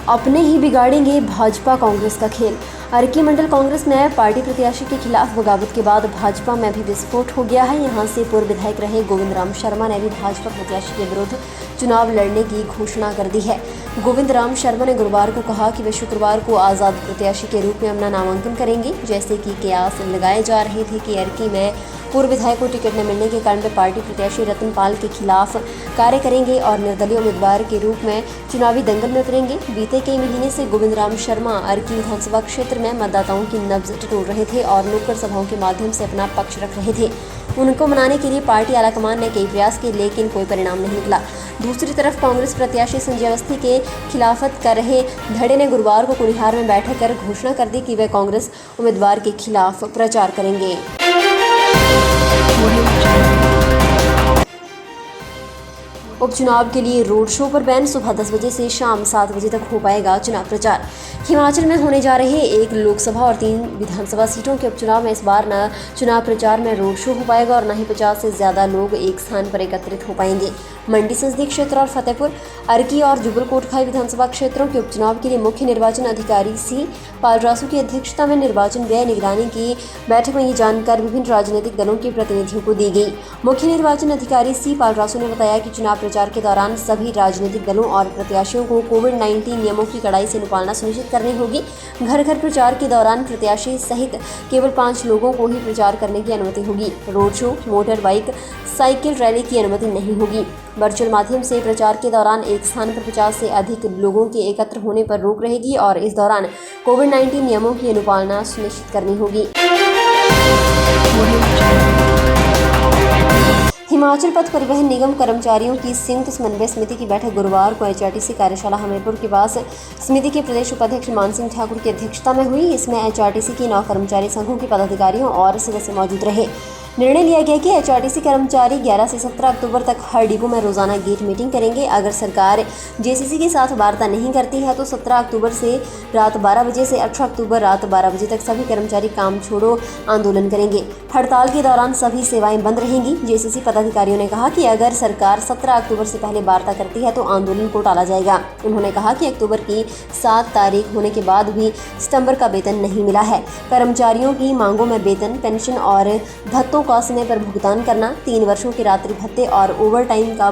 अपने ही बिगाड़ेंगे भाजपा कांग्रेस का खेल। अर्की मंडल कांग्रेस में पार्टी प्रत्याशी के खिलाफ बगावत के बाद भाजपा में भी विस्फोट हो गया है। यहां से पूर्व विधायक रहे गोविंद राम शर्मा ने भी भाजपा प्रत्याशी के विरुद्ध चुनाव लड़ने की घोषणा कर दी है। गोविंद राम शर्मा ने गुरुवार को कहा कि वे शुक्रवार को आज़ाद प्रत्याशी के रूप में अपना नामांकन करेंगे। जैसे कि कयास लगाए जा रहे थे कि अर्की में पूर्व विधायक को टिकट न मिलने के कारण वे पार्टी प्रत्याशी रतनपाल के खिलाफ कार्य करेंगे और निर्दलीय उम्मीदवार के रूप में चुनावी दंगल में उतरेंगे। बीते कई महीने से गोविंद राम शर्मा अर्की विधानसभा क्षेत्र में मतदाताओं की नब्ज टटोल रहे थे और नुक्कड़ सभाओं के माध्यम से अपना पक्ष रख रहे थे। उनको मनाने के लिए पार्टी आलाकमान ने कई प्रयास किए, लेकिन कोई परिणाम नहीं निकला। दूसरी तरफ कांग्रेस प्रत्याशी संजय अवस्थी के खिलाफत कर रहे धड़े ने गुरुवार को कुनिहार में बैठक कर घोषणा कर दी कि वे कांग्रेस उम्मीदवार के खिलाफ प्रचार करेंगे। उपचुनाव के लिए रोड शो पर बैन। सुबह 10 बजे से शाम 7 बजे तक हो पाएगा चुनाव प्रचार। हिमाचल में होने जा रहे 1 लोकसभा और 3 विधानसभा सीटों के उपचुनाव में इस बार न चुनाव प्रचार में रोड शो हो पाएगा और न ही 50 से ज़्यादा लोग एक स्थान पर एकत्रित हो पाएंगे। मंडी संसदीय क्षेत्र और फतेहपुर, अर्की और जुब्बल कोटखाई विधानसभा क्षेत्रों के उपचुनाव के लिए मुख्य निर्वाचन अधिकारी सी पालरासू की अध्यक्षता में निर्वाचन व्यय निगरानी की बैठक में ये जानकारी विभिन्न राजनीतिक दलों के प्रतिनिधियों को दी गई। मुख्य निर्वाचन अधिकारी सी पालरासू ने बताया कि चुनाव प्रचार के दौरान सभी राजनीतिक दलों और प्रत्याशियों को कोविड-19 नियमों की कड़ाई से अनुपालना सुनिश्चित करनी होगी। घर घर प्रचार के दौरान प्रत्याशी सहित केवल 5 लोगों को ही प्रचार करने की अनुमति होगी। Road show, motor bike, cycle rally की अनुमति नहीं होगी। वर्चुअल माध्यम से प्रचार के दौरान एक स्थान पर 50 से अधिक लोगों के एकत्र होने पर रोक रहेगी और इस दौरान कोविड-19 नियमों की अनुपालना सुनिश्चित करनी होगी। हिमाचल पथ परिवहन निगम कर्मचारियों की संयुक्त समन्वय समिति की बैठक गुरुवार को एचआरटीसी कार्यशाला हमीरपुर के पास समिति के प्रदेश उपाध्यक्ष मान सिंह ठाकुर की अध्यक्षता में हुई। इसमें एचआरटीसी की 9 कर्मचारी संघों के पदाधिकारियों और सदस्य मौजूद रहे। निर्णय लिया गया कि एचआरटीसी कर्मचारी 11 से 17 अक्टूबर तक हर डिपो में रोजाना गेट मीटिंग करेंगे। अगर सरकार जेसीसी के साथ वार्ता नहीं करती है तो 17 अक्टूबर से रात 12 बजे से 18 अक्टूबर रात 12 बजे तक सभी कर्मचारी काम छोड़ो आंदोलन करेंगे। हड़ताल के दौरान सभी सेवाएं बंद रहेंगी। जेसीसी पदाधिकारियों ने कहा कि अगर सरकार 17 अक्टूबर से पहले वार्ता करती है तो आंदोलन को टाला जाएगा। उन्होंने कहा कि अक्टूबर की 7 तारीख होने के बाद भी सितंबर का वेतन नहीं मिला है। कर्मचारियों की मांगों में वेतन, पेंशन और भत्तों का समय पर भुगतान करना, 3 वर्षों के रात्रि भत्ते और ओवर टाइम का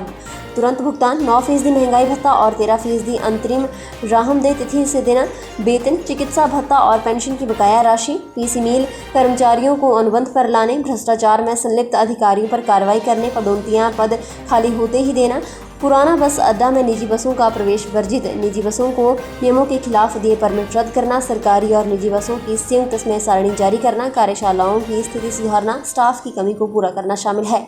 तुरंत भुगतान, 9% महंगाई भत्ता और 13% अंतरिम राहमदेह तिथि से देना, वेतन, चिकित्सा भत्ता और पेंशन की बकाया राशि, पीसी मील कर्मचारियों को अनुबंध पर लाने, भ्रष्टाचार में संलिप्त अधिकारियों पर कार्रवाई करने, पदोन्नतियां पद खाली होते ही देना, पुराना बस अड्डा में निजी बसों का प्रवेश वर्जित, निजी बसों को नियमों के खिलाफ दिए परमिट रद्द करना, सरकारी और निजी बसों की संयुक्त समय सारणी जारी करना, कार्यशालाओं की स्थिति सुधारना, स्टाफ की कमी को पूरा करना शामिल है।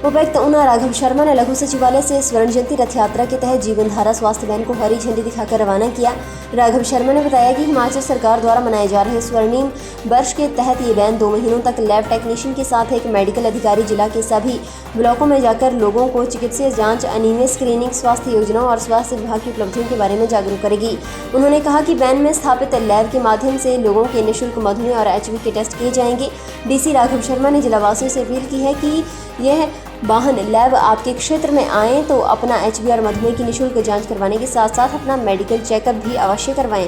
उपायुक्त ऊना राघव शर्मा ने लघु सचिवालय से स्वर्ण जयंती रथ यात्रा के तहत जीवनधारा स्वास्थ्य वैन को हरी झंडी दिखाकर रवाना किया। राघव शर्मा ने बताया कि हिमाचल सरकार द्वारा मनाए जा रहे स्वर्णिम वर्ष के तहत ये वैन 2 महीनों तक लैब टेक्नीशियन के साथ एक मेडिकल अधिकारी जिला के सभी ब्लॉकों में जाकर लोगों को चिकित्सीय जांच, अनीमिया स्क्रीनिंग, स्वास्थ्य योजनाओं और स्वास्थ्य विभाग की उपलब्धियों के बारे में जागरूक करेगी। उन्होंने कहा कि वैन में स्थापित लैब के माध्यम से लोगों के निःशुल्क मधुमेह और एचबी के टेस्ट किए जाएंगे। डीसी राघव शर्मा ने जिलावासियों से अपील की है कि यह वाहन लैब आपके क्षेत्र में आए तो अपना एचबी और मधुमेह की निःशुल्क जांच करवाने के साथ साथ अपना मेडिकल चेकअप भी अवश्य करवाएं।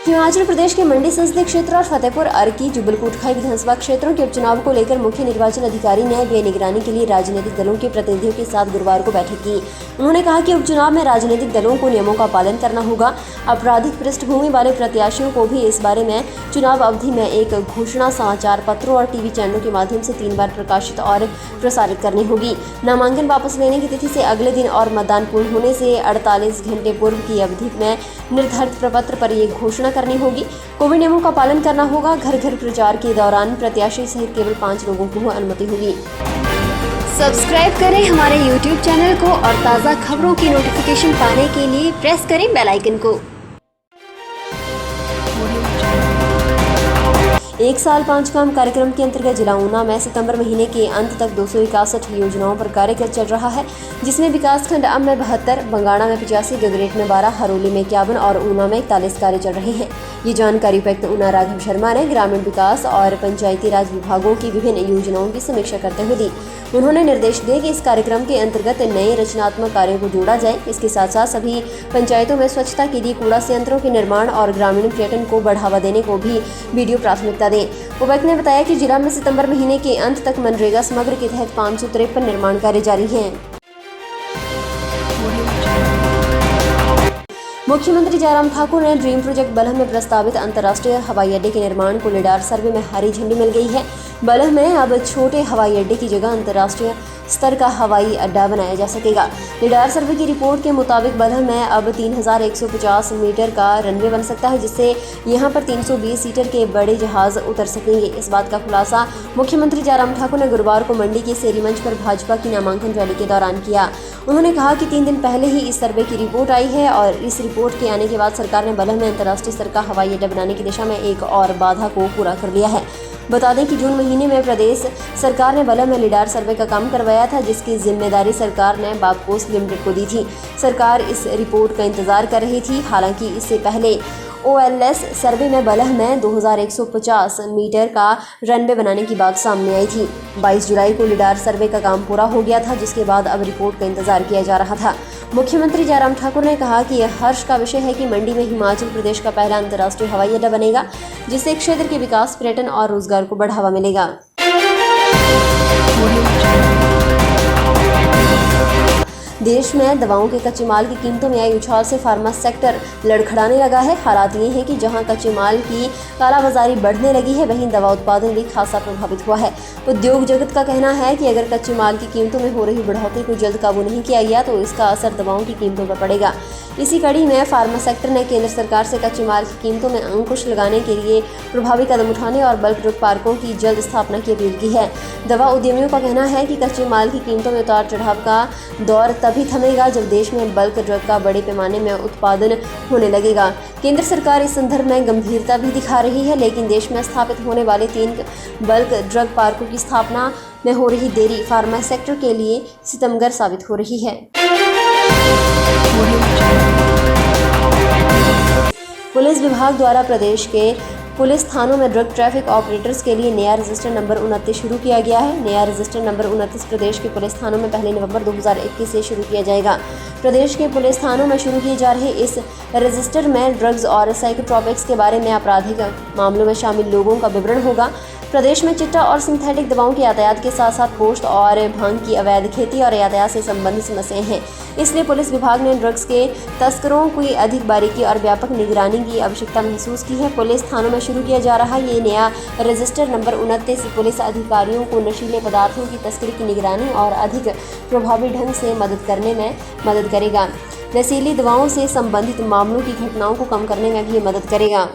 हिमाचल प्रदेश के मंडी संसदीय क्षेत्र और फतेहपुर, अर्की, जुब्बल कोटखाई विधानसभा क्षेत्रों के उपचुनाव को लेकर मुख्य निर्वाचन अधिकारी ने व्यय निगरानी के लिए राजनीतिक दलों के प्रतिनिधियों के साथ गुरुवार को बैठक की। उन्होंने कहा कि उपचुनाव में राजनीतिक दलों को नियमों का पालन करना होगा। आपराधिक पृष्ठभूमि वाले प्रत्याशियों को भी इस बारे में चुनाव अवधि में एक घोषणा समाचार पत्रों और टीवी चैनलों के माध्यम से 3 बार प्रकाशित और प्रसारित करनी होगी। नामांकन वापस लेने की तिथि से अगले दिन और मतदान पूर्ण होने से 48 घंटे पूर्व की अवधि में निर्धारित प्रपत्र पर यह घोषणा करनी होगी। कोविड नियमों का पालन करना होगा। घर घर प्रचार के दौरान प्रत्याशी सहित केवल 5 लोगों को अनुमति होगी। सब्सक्राइब करें हमारे YouTube चैनल को और ताज़ा खबरों की नोटिफिकेशन पाने के लिए प्रेस करें बेल आइकन को। एक साल 5 काम कार्यक्रम के अंतर्गत जिला ऊना में सितंबर महीने के अंत तक 261 योजनाओं पर कार्य चल रहा है, जिसमें विकासखंड अब में 72, बंगाणा में 85, गगरेट में 12, हरोली में 51 और ऊना में 41 कार्य चल रहे हैं। ये जानकारी उपायुक्त ऊना राघव शर्मा ने ग्रामीण विकास और पंचायती राज विभागों की विभिन्न योजनाओं की समीक्षा करते हुए दी। उन्होंने निर्देश दिए कि इस कार्यक्रम के अंतर्गत नए रचनात्मक कार्यों को जोड़ा जाए। इसके साथ साथ सभी पंचायतों में स्वच्छता के लिए कूड़ा संयंत्रों के निर्माण और ग्रामीण पर्यटन को बढ़ावा देने को भी वीडियो प्राथमिकता दें। उपायुक्त ने बताया कि जिला में सितंबर महीने के अंत तक मनरेगा समग्र के तहत 553 निर्माण कार्य जारी हैं। मुख्यमंत्री जयराम ठाकुर ने ड्रीम प्रोजेक्ट बलह में प्रस्तावित अंतर्राष्ट्रीय हवाई अड्डे के निर्माण को लिडार सर्वे में हरी झंडी मिल गई है। बलह में अब छोटे हवाई अड्डे की जगह अंतर्राष्ट्रीय स्तर का हवाई अड्डा बनाया जा सकेगा। लिडार सर्वे की रिपोर्ट के मुताबिक बलह में अब 3150 मीटर का रनवे बन सकता है, जिससे यहां पर 320 सीटर के बड़े जहाज उतर सकेंगे। इस बात का खुलासा मुख्यमंत्री जयराम ठाकुर ने गुरुवार को मंडी के सेरी मंच पर भाजपा की नामांकन रैली के दौरान किया। उन्होंने कहा कि 3 दिन पहले ही इस सर्वे की रिपोर्ट आई है और इस रिपोर्ट के आने के बाद सरकार ने बलह में अंतर्राष्ट्रीय स्तर का हवाई अड्डा बनाने की दिशा में एक और बाधा को पूरा कर लिया है। बता दें कि जून महीने में प्रदेश सरकार ने बलह में लिडार सर्वे का काम करवाया था, जिसकी जिम्मेदारी सरकार ने बापकोस लिमिटेड को दी थी। सरकार इस रिपोर्ट का इंतजार कर रही थी। हालांकि इससे पहले OLS सर्वे में बलह में 2150 मीटर का रनवे बनाने की बात सामने आई थी। 22 जुलाई को लिडार सर्वे का काम पूरा हो गया था, जिसके बाद अब रिपोर्ट का इंतजार किया जा रहा था। मुख्यमंत्री जयराम ठाकुर ने कहा कि यह हर्ष का विषय है कि मंडी में हिमाचल प्रदेश का पहला अंतर्राष्ट्रीय हवाई अड्डा बनेगा, जिससे क्षेत्र के विकास, पर्यटन और रोजगार को बढ़ावा मिलेगा। देश में दवाओं के कच्चे माल की कीमतों में आई उछाल से फार्मा सेक्टर लड़खड़ाने लगा है। हालात ये हैं कि जहां कच्चे माल की कालाबाजारी बढ़ने लगी है, वहीं दवा उत्पादन भी खासा प्रभावित हुआ है। उद्योग जगत का कहना है कि अगर कच्चे माल की कीमतों में हो रही बढ़ोतरी को जल्द काबू नहीं किया गया तो इसका असर दवाओं की कीमतों पर पड़ेगा। इसी कड़ी में फार्मा सेक्टर ने केंद्र सरकार से कच्चे माल की कीमतों में अंकुश लगाने के लिए प्रभावी कदम उठाने और बल्क ड्रग पार्कों की जल्द स्थापना की अपील की है। दवा उद्यमियों का कहना है कि कच्चे माल की कीमतों में उतार चढ़ाव का दौर तभी थमेगा जब देश में बल्क ड्रग का बड़े पैमाने में उत्पादन होने लगेगा। केंद्र सरकार इस संदर्भ में गंभीरता भी दिखा रही है, लेकिन देश में स्थापित होने वाले 3 बल्क ड्रग पार्कों की स्थापना में हो रही देरी फार्मा सेक्टर के लिए सितमगर साबित हो रही है। पुलिस विभाग द्वारा प्रदेश के पुलिस थानों में ड्रग ट्रैफिक ऑपरेटर्स के लिए नया रजिस्टर नंबर 29 शुरू किया गया है। नया रजिस्टर नंबर 29 प्रदेश के पुलिस थानों में 1 नवंबर 2021 से शुरू किया जाएगा। प्रदेश के पुलिस थानों में शुरू किए जा रहे इस रजिस्टर में ड्रग्स और साइकोट्रॉपिक्स के बारे में आपराधिक मामलों में शामिल लोगों का विवरण होगा। प्रदेश में चिट्टा और सिंथेटिक दवाओं के यातायात के साथ साथ पोस्ट और भांग की अवैध खेती और यातायात से संबंधित समस्याएं हैं। इसलिए पुलिस विभाग ने ड्रग्स के तस्करों की अधिक बारीकी और व्यापक निगरानी की आवश्यकता महसूस की है। पुलिस थानों में शुरू किया जा रहा ये नया रजिस्टर नंबर 29 पुलिस अधिकारियों को नशीले पदार्थों की तस्करी की निगरानी और अधिक प्रभावी ढंग से मदद करने में मदद करेगा। नशीली दवाओं से संबंधित मामलों की घटनाओं को कम करने में भी मदद करेगा।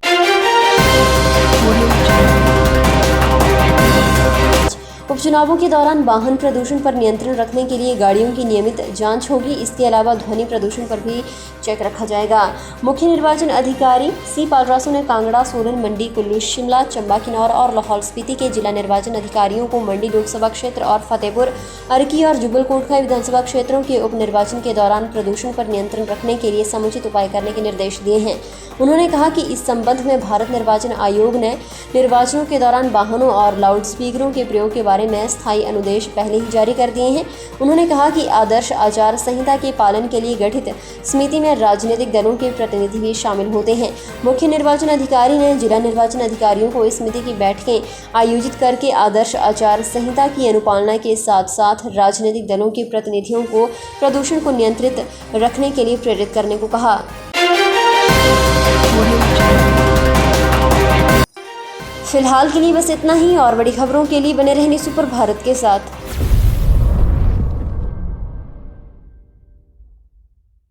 उपचुनावों के दौरान वाहन प्रदूषण पर नियंत्रण रखने के लिए गाड़ियों की नियमित जांच होगी। इसके अलावा ध्वनि प्रदूषण पर भी चेक रखा जाएगा। मुख्य निर्वाचन अधिकारी सी पालरासु ने कांगड़ा, सोलन, मंडी, कुल्लू, शिमला, चंबा, किन्नौर और लाहौल स्पीति के जिला निर्वाचन अधिकारियों को मंडी लोकसभा क्षेत्र और फतेहपुर, अर्की और जुब्बल-कोटखाई विधानसभा क्षेत्रों के उप निर्वाचन के दौरान प्रदूषण पर नियंत्रण रखने के लिए समुचित उपाय करने के निर्देश दिए हैं। उन्होंने कहा कि इस संबंध में भारत निर्वाचन आयोग ने निर्वाचनों के दौरान वाहनों और लाउड स्पीकरों के प्रयोग के बारे में स्थायी अनुदेश पहले ही जारी कर दिए हैं। उन्होंने कहा कि आदर्श आचार संहिता के पालन के लिए गठित समिति में राजनीतिक दलों के प्रतिनिधि भी शामिल होते हैं। मुख्य निर्वाचन अधिकारी ने जिला निर्वाचन अधिकारियों को इस समिति की बैठकें आयोजित करके आदर्श आचार संहिता की अनुपालना के साथ साथ राजनीतिक दलों के प्रतिनिधियों को प्रदूषण को नियंत्रित रखने के लिए प्रेरित करने को कहा। फिलहाल के लिए बस इतना ही। और बड़ी खबरों के लिए बने रहने सुपर भारत के साथ।